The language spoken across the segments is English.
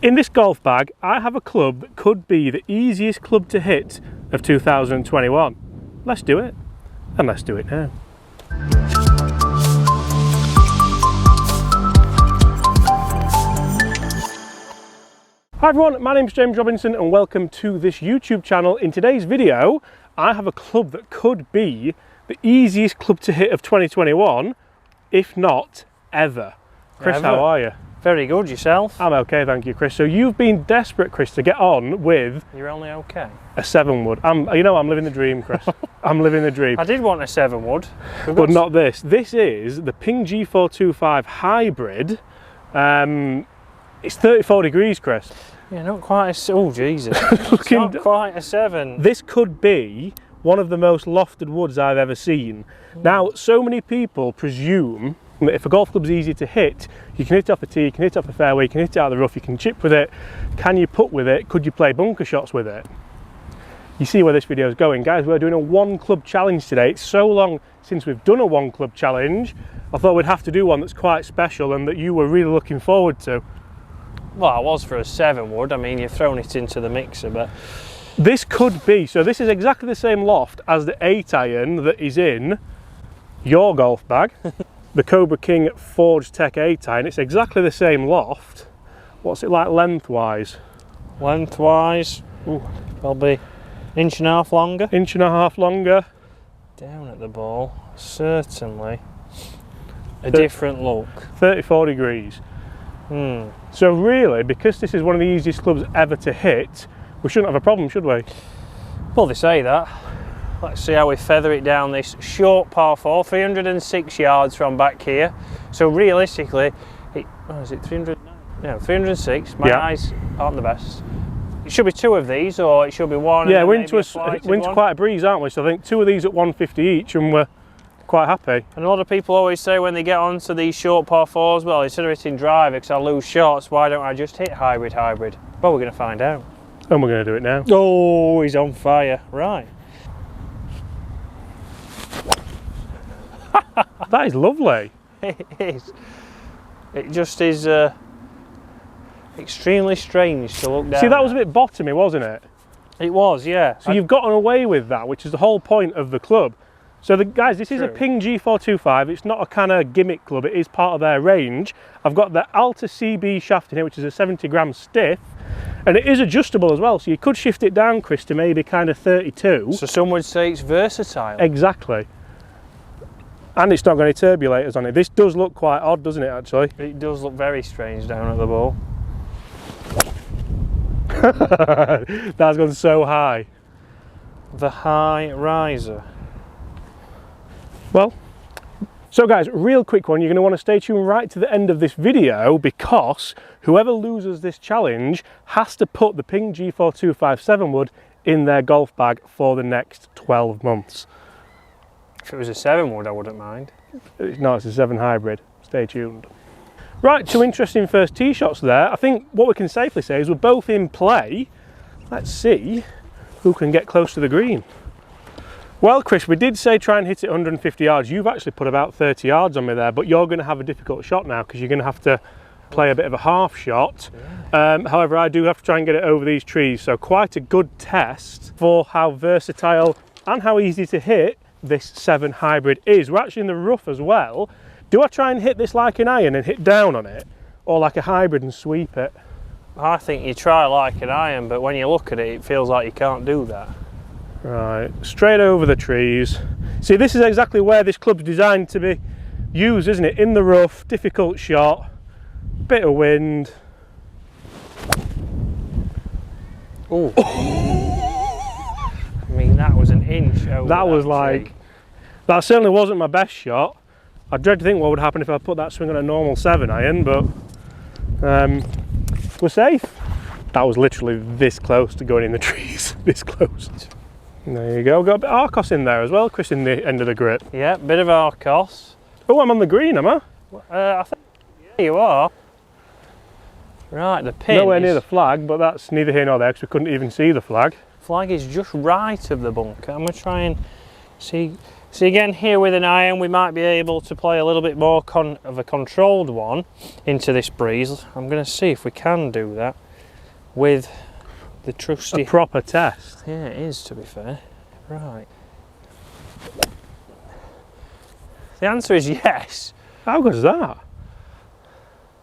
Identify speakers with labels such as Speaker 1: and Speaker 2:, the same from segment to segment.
Speaker 1: In this golf bag, I have a club that could be the easiest club to hit of 2021. Let's do it, and let's do it now. Hi everyone, my name's James Robinson and welcome to this YouTube channel. In today's video, I have a club that could be the easiest club to hit of 2021, if not ever. Chris, how are you?
Speaker 2: Very good, yourself?
Speaker 1: I'm okay, thank you, Chris. So you've been desperate, Chris, to get on with...
Speaker 2: You're only okay?
Speaker 1: A 7-wood. I'm living the dream, Chris. I'm living the dream.
Speaker 2: I did want a 7-wood.
Speaker 1: But not this. This is the Ping G425 Hybrid. It's 34 degrees, Chris.
Speaker 2: Yeah, not quite a... Oh, Jesus. It's not quite a 7.
Speaker 1: This could be one of the most lofted woods I've ever seen. Now, so many people presume that if a golf club's easy to hit, you can hit it off the tee, you can hit it off the fairway, you can hit it out of the rough, you can chip with it. Can you putt with it? Could you play bunker shots with it? You see where this video is going. Guys, we're doing a one club challenge today. It's so long since we've done a one club challenge, I thought we'd have to do one that's quite special and that you were really looking forward to.
Speaker 2: Well, I was for a 7-wood. I mean, you've thrown it into the mixer, but...
Speaker 1: This could be. So this is exactly the same loft as the 8-iron that is in your golf bag. The Cobra King Forge Tech 8-iron. It's exactly the same loft. What's it like lengthwise?
Speaker 2: Lengthwise, probably inch and a half longer.
Speaker 1: Inch and a half longer.
Speaker 2: Down at the ball, certainly a different look.
Speaker 1: 34 degrees. So really, because this is one of the easiest clubs ever to hit, we shouldn't have a problem, should we?
Speaker 2: Well, they say that. Let's see how we feather it down this short par 4, 306 yards from back here. So realistically, is it 300? No, 306. My eyes aren't the best. It should be 2 of these, or it should be 1.
Speaker 1: Yeah, we're into quite a breeze, aren't we? So I think 2 of these at 150 each, and we're quite happy.
Speaker 2: And a lot of people always say when they get onto these short par 4s, well, instead of hitting driver because I lose shots, why don't I just hit hybrid? Well, we're going to find out.
Speaker 1: And we're going to do it now.
Speaker 2: Oh, he's on fire. Right.
Speaker 1: That is lovely.
Speaker 2: It is. It just is extremely strange to look down.
Speaker 1: See, that was a bit bottomy, wasn't it?
Speaker 2: It was, yeah.
Speaker 1: So you've gotten away with that, which is the whole point of the club. So guys, this is a Ping G425. It's not a kind of gimmick club. It is part of their range. I've got the Alta CB shaft in here, which is a 70 gram stiff. And it is adjustable as well, so you could shift it down, Chris, to maybe kind of 32.
Speaker 2: So some would say it's versatile.
Speaker 1: Exactly. And it's not got any turbulators on it. This does look quite odd, doesn't it, actually?
Speaker 2: It does look very strange down at the ball.
Speaker 1: That's gone so high.
Speaker 2: The high riser.
Speaker 1: Well, so guys, real quick one, you're going to want to stay tuned right to the end of this video because whoever loses this challenge has to put the Ping G425 7-wood in their golf bag for the next 12 months.
Speaker 2: If it was a 7-wood, I wouldn't mind.
Speaker 1: No, it's a 7 hybrid. Stay tuned. Right, 2 interesting first tee shots there. I think what we can safely say is we're both in play. Let's see who can get close to the green. Well, Chris, we did say try and hit it 150 yards. You've actually put about 30 yards on me there, but you're going to have a difficult shot now because you're going to have to play a bit of a half shot. Yeah. However, I do have to try and get it over these trees, so quite a good test for how versatile and how easy to hit this 7 hybrid is. We're actually in the rough as well. Do I try and hit this like an iron and hit down on it, or like a hybrid and sweep it?
Speaker 2: I think you try like an iron, but when you look at it, it feels like you can't do that.
Speaker 1: Right, straight over the trees. See, this is exactly where this club's designed to be used, isn't it? In the rough, difficult shot, bit of wind.
Speaker 2: Oh. I mean, that was an inch over
Speaker 1: that was like, that certainly wasn't my best shot. I dread to think what would happen if I put that swing on a normal 7-iron, but we're safe. That was literally this close to going in the trees, this close. There you go, got a bit of Arcos in there as well, Chris, in the end of the grip.
Speaker 2: Yeah, bit of Arcos.
Speaker 1: Oh, I'm on the green, am I?
Speaker 2: I think you are. Right, the pin.
Speaker 1: Nowhere near the flag, but that's neither here nor there because we couldn't even see the flag.
Speaker 2: Flag is just right of the bunker. I'm going to try and see again here with an iron we might be able to play a little bit more of a controlled one into this breeze. I'm going to see if we can do that. with the trusty...
Speaker 1: A proper test.
Speaker 2: Yeah, it is, to be fair. Right. The answer is yes.
Speaker 1: How good is that?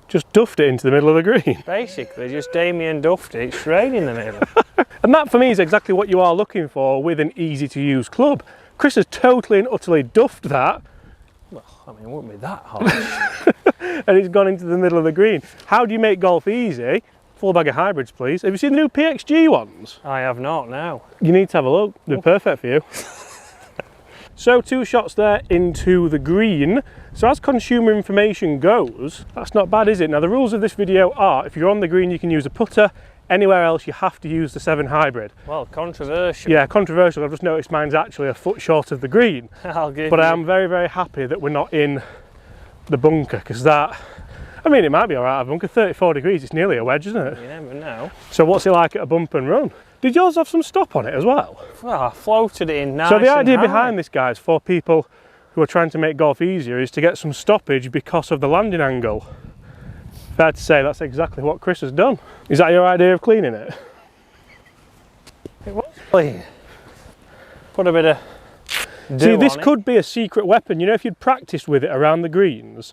Speaker 1: Just duffed it into the middle of the green.
Speaker 2: Basically, just Damien duffed it straight in the middle.
Speaker 1: And that for me is exactly what you are looking for with an easy to use club. Chris has totally and utterly duffed that.
Speaker 2: Well, I mean, it wouldn't be that harsh.
Speaker 1: And it's gone into the middle of the green. How do you make golf easy? Full bag of hybrids, please. Have you seen the new PXG ones?
Speaker 2: I have not, no.
Speaker 1: You need to have a look. They're perfect for you. So 2 shots there into the green. So as consumer information goes, that's not bad, is it? Now the rules of this video are, if you're on the green you can use a putter, anywhere else you have to use the 7 hybrid.
Speaker 2: Well, controversial.
Speaker 1: Yeah, controversial. I've just noticed mine's actually a foot short of the green. But I am very, very happy that we're not in the bunker, because that, I mean, it might be all right, a bunker, 34 degrees, it's nearly a wedge, isn't it?
Speaker 2: You never know.
Speaker 1: So what's it like at a bump and run? Did yours have some stop on it as well?
Speaker 2: Well, I floated it in nice.
Speaker 1: So the idea
Speaker 2: and high.
Speaker 1: behind this, guys, for people who are trying to make golf easier, is to get some stoppage because of the landing angle. Fair to say that's exactly what Chris has done. Is that your idea of cleaning it?
Speaker 2: It was clean. Put a bit of dew
Speaker 1: See, this
Speaker 2: on it.
Speaker 1: could be a secret weapon. You know, if you'd practiced with it around the greens,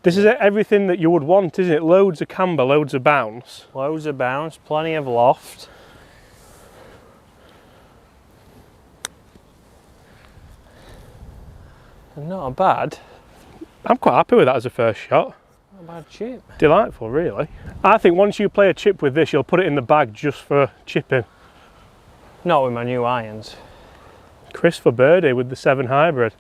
Speaker 1: this is everything that you would want, isn't it? Loads of camber, loads of bounce.
Speaker 2: Loads of bounce, plenty of loft. And not a bad.
Speaker 1: I'm quite happy with that as a first shot.
Speaker 2: Not a bad chip.
Speaker 1: Delightful, really. I think once you play a chip with this, you'll put it in the bag just for chipping.
Speaker 2: Not with my new irons.
Speaker 1: Chris for birdie with the 7 hybrid.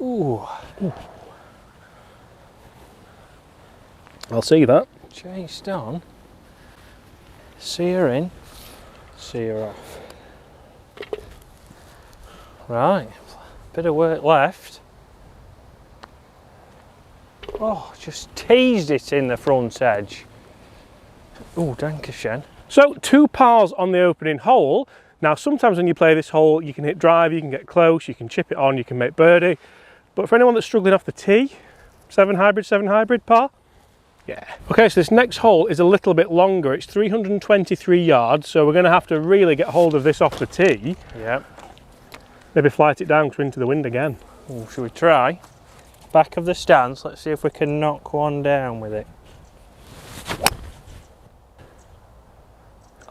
Speaker 2: Ooh.
Speaker 1: I'll see that.
Speaker 2: Chased on. See her in. See her off. Right. Bit of work left. Oh, just teased it in the front edge. Oh, Dankeschön.
Speaker 1: So 2 pars on the opening hole. Now sometimes when you play this hole you can hit drive, you can get close, you can chip it on, you can make birdie. But for anyone that's struggling off the tee, 7 hybrid par. Yeah. Okay, so this next hole is a little bit longer. It's 323 yards, so we're going to have to really get hold of this off the tee.
Speaker 2: Yep.
Speaker 1: Maybe flight it down into the wind again.
Speaker 2: Ooh, should we try? Back of the stance, let's see if we can knock one down with it.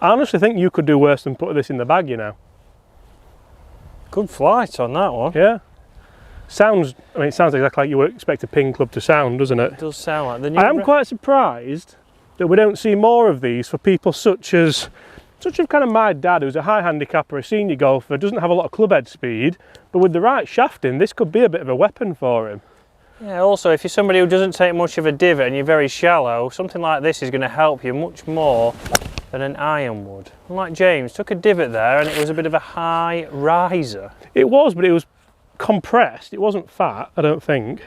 Speaker 1: I honestly think you could do worse than put this in the bag, you know.
Speaker 2: Good flight on that one.
Speaker 1: Yeah. Sounds, I mean, it sounds exactly like you would expect a ping club to sound, doesn't it?
Speaker 2: It does sound like the new...
Speaker 1: I am quite surprised that we don't see more of these for people such as kind of my dad, who's a high handicapper, a senior golfer, doesn't have a lot of club head speed, but with the right shafting, this could be a bit of a weapon for him.
Speaker 2: Yeah, also, if you're somebody who doesn't take much of a divot and you're very shallow, something like this is going to help you much more than an iron would. Unlike James, took a divot there and it was a bit of a high riser.
Speaker 1: It was, but it was compressed. It wasn't fat, I don't think.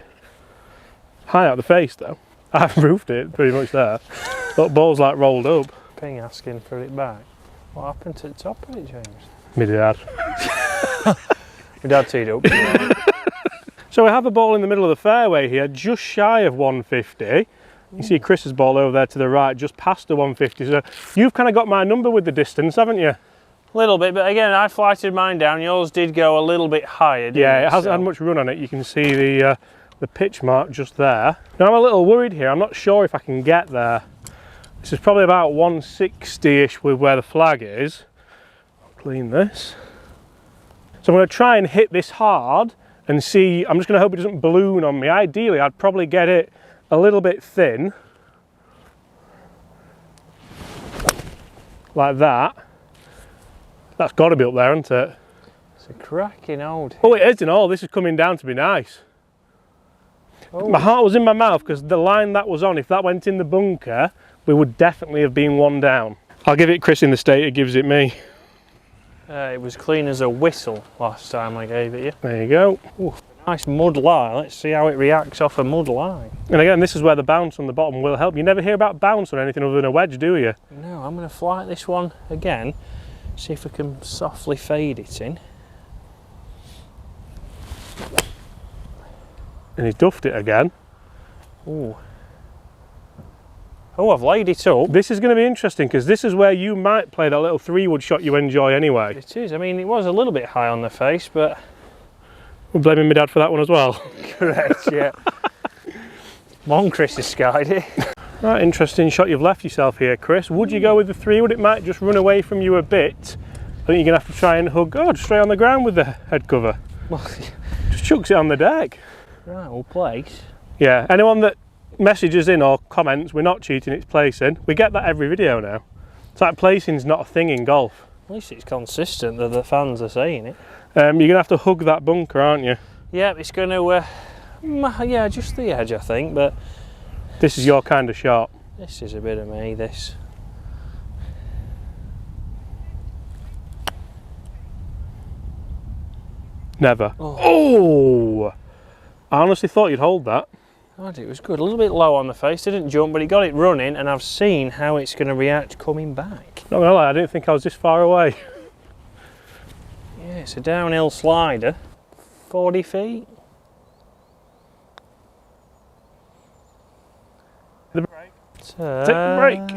Speaker 1: High out the face, though. I've roofed it pretty much there. But ball's like rolled up.
Speaker 2: Ping asking for it back. What happened to the top of it, James?
Speaker 1: My dad.
Speaker 2: My dad teed up.
Speaker 1: So we have a ball in the middle of the fairway here, just shy of 150. You see Chris's ball over there to the right, just past the 150. So you've kind of got my number with the distance, haven't you?
Speaker 2: A little bit, but again, I flighted mine down. Yours did go a little bit higher, didn't
Speaker 1: Yeah,
Speaker 2: it?
Speaker 1: it hasn't had much run on it. You can see the pitch mark just there. Now I'm a little worried here. I'm not sure if I can get there. This is probably about 160-ish with where the flag is. I'll clean this. So I'm going to try and hit this hard and see. I'm just going to hope it doesn't balloon on me. Ideally, I'd probably get it a little bit thin. Like that. That's got to be up there, hasn't it?
Speaker 2: It's a cracking old hit.
Speaker 1: Oh, it is and all. This is coming down to be nice.
Speaker 2: Oh.
Speaker 1: My heart was in my mouth because the line that was on, if that went in the bunker, we would definitely have been 1 down. I'll give it Chris in the state it gives it me.
Speaker 2: It was clean as a whistle last time I gave it you.
Speaker 1: There you go.
Speaker 2: Ooh, nice mud lie. Let's see how it reacts off a mud lie.
Speaker 1: And again, this is where the bounce on the bottom will help. You never hear about bounce on anything other than a wedge, do you?
Speaker 2: No, I'm going to flight this one again. See if we can softly fade it in.
Speaker 1: And he's duffed it again.
Speaker 2: Ooh. Oh, I've laid it up.
Speaker 1: This is going to be interesting because this is where you might play that little 3-wood shot you enjoy anyway.
Speaker 2: It is. I mean, it was a little bit high on the face, but...
Speaker 1: We're blaming my dad for that one as well.
Speaker 2: Correct, yeah. Mon Chris has skied it.
Speaker 1: Right, interesting shot you've left yourself here, Chris. Would you go with the 3-wood? It might just run away from you a bit. I think you're going to have to try and hug God straight on the ground with the head cover.
Speaker 2: Well,
Speaker 1: just chucks it on the deck.
Speaker 2: right, we'll place.
Speaker 1: Yeah, anyone that messages in or comments, we're not cheating, it's placing. We get that every video now. It's like placing's not a thing in golf.
Speaker 2: At least it's consistent that the fans are saying it.
Speaker 1: You're going to have to hug that bunker, aren't you?
Speaker 2: Yeah, it's going to, yeah, just the edge, I think, but...
Speaker 1: This is your kind of shot.
Speaker 2: This is a bit of me, this.
Speaker 1: Never.
Speaker 2: Oh.
Speaker 1: Oh! I honestly thought you'd hold that.
Speaker 2: God, it was good. A little bit low on the face, didn't jump, but he got it running, and I've seen how it's going to react coming back.
Speaker 1: Not gonna lie, I didn't think I was this far away.
Speaker 2: Yeah, it's a downhill slider. 40 feet.
Speaker 1: The break.
Speaker 2: Take
Speaker 1: the break.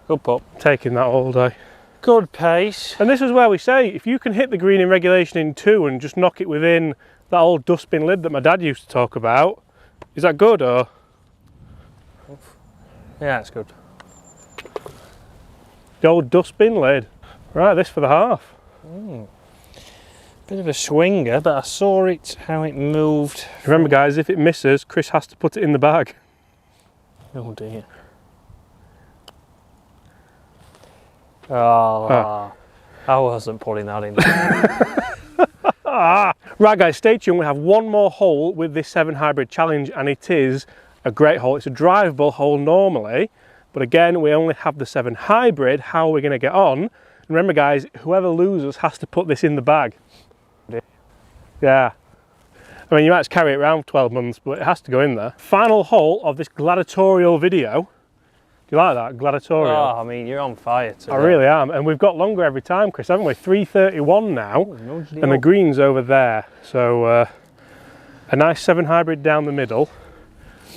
Speaker 2: Good putt.
Speaker 1: Taking that all day.
Speaker 2: Good pace.
Speaker 1: And this is where we say, if you can hit the green in regulation in 2 and just knock it within that old dustbin lid that my dad used to talk about, is that good or?
Speaker 2: Yeah, it's good.
Speaker 1: The old dustbin lid. Right, this for the half.
Speaker 2: Bit of a swinger, but I saw it, how it moved.
Speaker 1: Remember guys, if it misses, Chris has to put it in the bag.
Speaker 2: Oh dear. Oh, I wasn't putting that in.
Speaker 1: Right guys, stay tuned. We have one more hole with this 7 Hybrid challenge, and it is a great hole. It's a drivable hole normally, but again, we only have the 7 Hybrid. How are we going to get on? And remember guys, whoever loses has to put this in the bag. Yeah. I mean, you might just carry it around for 12 months, but it has to go in there. Final hole of this gladiatorial video. Do you like that? Gladiatorial?
Speaker 2: Oh, I mean, you're on fire today.
Speaker 1: I really am. And we've got longer every time, Chris, haven't we? 3:31 now.
Speaker 2: Oh,
Speaker 1: and the green's over there. So a nice 7 Hybrid down the middle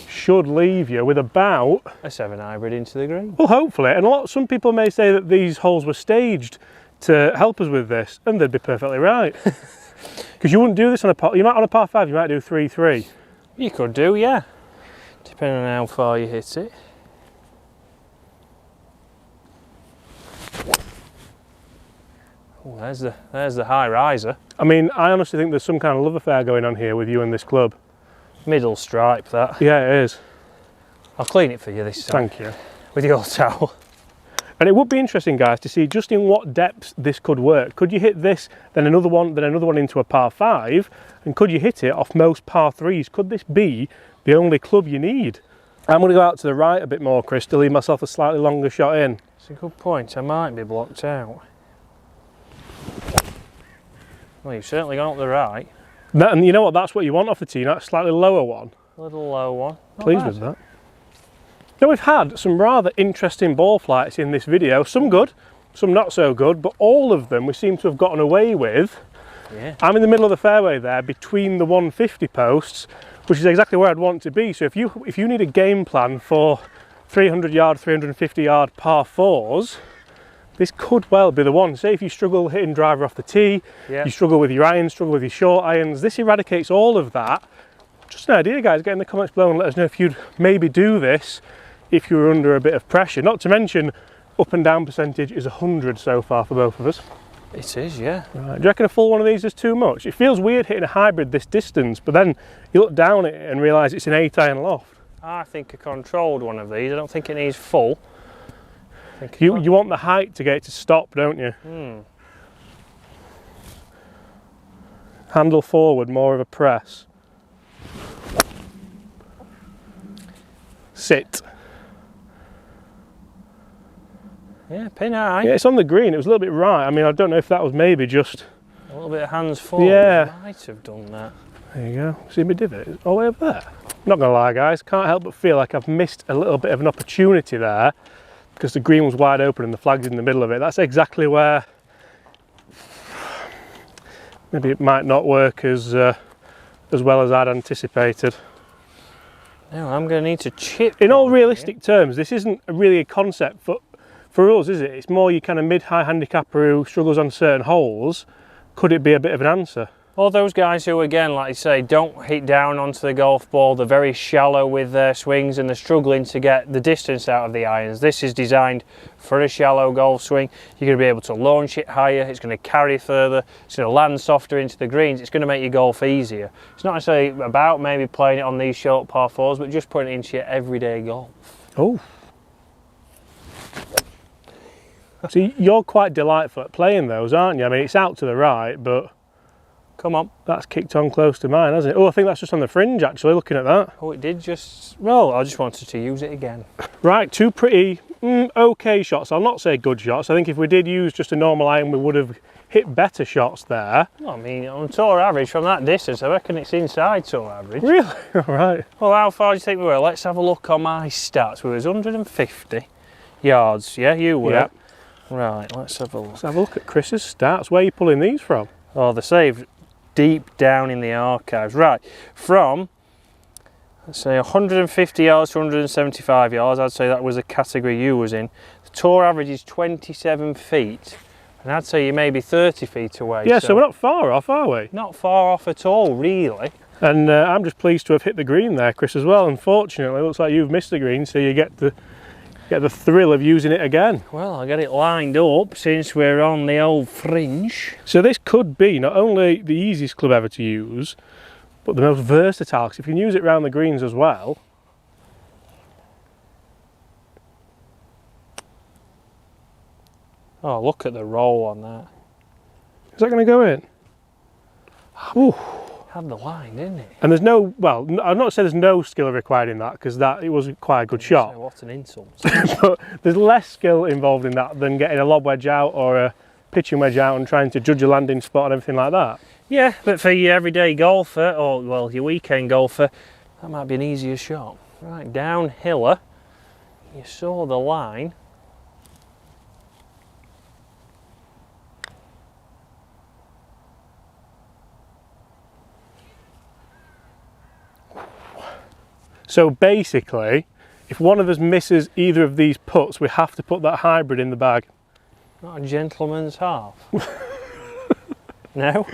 Speaker 1: should leave you with about...
Speaker 2: a 7 Hybrid into the green.
Speaker 1: Well, hopefully. And some people may say that these holes were staged to help us with this, and they'd be perfectly right. Because you wouldn't do this on a par... You might on a par 5, you might do 3-3.
Speaker 2: You could do, yeah. Depending on how far you hit it. Oh, there's the high riser.
Speaker 1: I mean, I honestly think there's some kind of love affair going on here with you and this club.
Speaker 2: Middle stripe, that.
Speaker 1: Yeah, it is.
Speaker 2: I'll clean it for you this time.
Speaker 1: Thank you.
Speaker 2: With your towel.
Speaker 1: And it would be interesting, guys, to see just in what depths this could work. Could you hit this, then another one into a par 5? And could you hit it off most par 3s? Could this be the only club you need? I'm going to go out to the right a bit more, Chris, to leave myself a slightly longer shot in.
Speaker 2: It's a good point. I might be blocked out. Well, you've certainly gone up the right.
Speaker 1: And you know what? That's what you want off the tee, not a slightly lower one.
Speaker 2: A little low one.
Speaker 1: Pleased with that. Now, we've had some rather interesting ball flights in this video. Some good, some not so good, but all of them we seem to have gotten away with.
Speaker 2: Yeah.
Speaker 1: I'm in the middle of the fairway there between the 150 posts, which is exactly where I'd want to be. So if you need a game plan for 300 yard, 350 yard par 4s, this could well be the one. Say if you struggle hitting driver off the tee, you struggle with your irons, struggle with your short irons, this eradicates all of that. Just an idea, guys. Get in the comments below and let us know if you'd maybe do this if you were under a bit of pressure. Not to mention, up and down percentage is 100 so far for both of us.
Speaker 2: It is, yeah.
Speaker 1: Right. Do you reckon a full one of these is too much? It feels weird hitting a hybrid this distance, but then you look down at it and realise it's an 8-iron loft.
Speaker 2: I think a controlled one of these. I don't think it needs full.
Speaker 1: You want the height to get it to stop, don't you? Handle forward, more of a press. Sit.
Speaker 2: Yeah, pin high.
Speaker 1: Yeah, it's on the green. It was a little bit right. I mean, I don't know if that was maybe just...
Speaker 2: a little bit of hands forward.
Speaker 1: Yeah.
Speaker 2: Might have done that.
Speaker 1: There you go. See my divot? It's all the way over there. Not going to lie, guys. Can't help but feel like I've missed a little bit of an opportunity there because the green was wide open and the flag's in the middle of it. That's exactly where maybe it might not work as well as I'd anticipated.
Speaker 2: Now I'm going to need to chip.
Speaker 1: In all realistic terms, this isn't really a concept for us, is it? It's more your kind of mid-high handicapper who struggles on certain holes. Could it be a bit of an answer?
Speaker 2: All those guys who, again, like you say, don't hit down onto the golf ball, they're very shallow with their swings and they're struggling to get the distance out of the irons. This is designed for a shallow golf swing. You're going to be able to launch it higher, it's going to carry further, it's going to land softer into the greens, it's going to make your golf easier. It's not necessarily about maybe playing it on these short par fours, but just putting it into your everyday golf.
Speaker 1: Oh. So you're quite delightful at playing those, aren't you? I mean, it's out to the right, but...
Speaker 2: Come on.
Speaker 1: That's kicked on close to mine, hasn't it? Oh, I think that's just on the fringe, actually, looking at that.
Speaker 2: Oh, it did just... Well, I just wanted to use it again.
Speaker 1: Right, two pretty okay shots. I'll not say good shots. I think if we did use just a normal iron, we would have hit better shots there.
Speaker 2: Well, I mean, on tour average, from that distance, I reckon it's inside tour average.
Speaker 1: Really? All right.
Speaker 2: Well, how far do you think we were? Let's have a look on my stats. We was 150 yards. Yeah, you were.
Speaker 1: Yeah.
Speaker 2: Right, let's have a look.
Speaker 1: Let's have a look at Chris's stats. Where are you pulling these from?
Speaker 2: Oh, they're saved deep down in the archives. Right, from, let's say 150 yards to 175 yards, I'd say that was the category you was in. The tour average is 27 feet, and I'd say you may be 30 feet away.
Speaker 1: Yeah, so we're not far off, are we?
Speaker 2: Not far off at all, really.
Speaker 1: And I'm just pleased to have hit the green there, Chris, as well. Unfortunately, it looks like you've missed the green, so you get the thrill of using it again.
Speaker 2: Well, I got it lined up since we're on the old fringe.
Speaker 1: So this could be not only the easiest club ever to use, but the most versatile, because if you can use it around the greens as well.
Speaker 2: Oh, look at the roll on that.
Speaker 1: Is that going to go in? Ooh.
Speaker 2: Had the line, didn't it?
Speaker 1: And there's no, well, I'm not saying there's no skill required in that, because it was quite a good shot.
Speaker 2: What an insult.
Speaker 1: But there's less skill involved in that than getting a lob wedge out or a pitching wedge out and trying to judge a landing spot and everything like that.
Speaker 2: Yeah, but for your everyday golfer, or well, your weekend golfer, that might be an easier shot. Right, downhiller, you saw the line.
Speaker 1: So basically, if one of us misses either of these putts, we have to put that hybrid in the bag.
Speaker 2: Not a gentleman's half. No?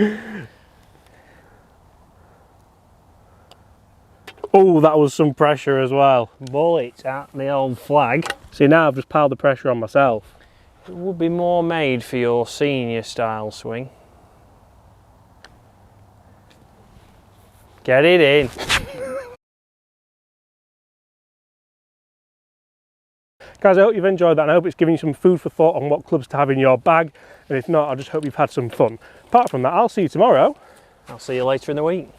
Speaker 1: Oh, that was some pressure as well.
Speaker 2: Bullet at the old flag.
Speaker 1: See, now I've just piled the pressure on myself.
Speaker 2: It would be more made for your senior style swing. Get it in.
Speaker 1: Guys, I hope you've enjoyed that and I hope it's given you some food for thought on what clubs to have in your bag. And if not, I just hope you've had some fun. Apart from that, I'll see you tomorrow.
Speaker 2: I'll see you later in the week.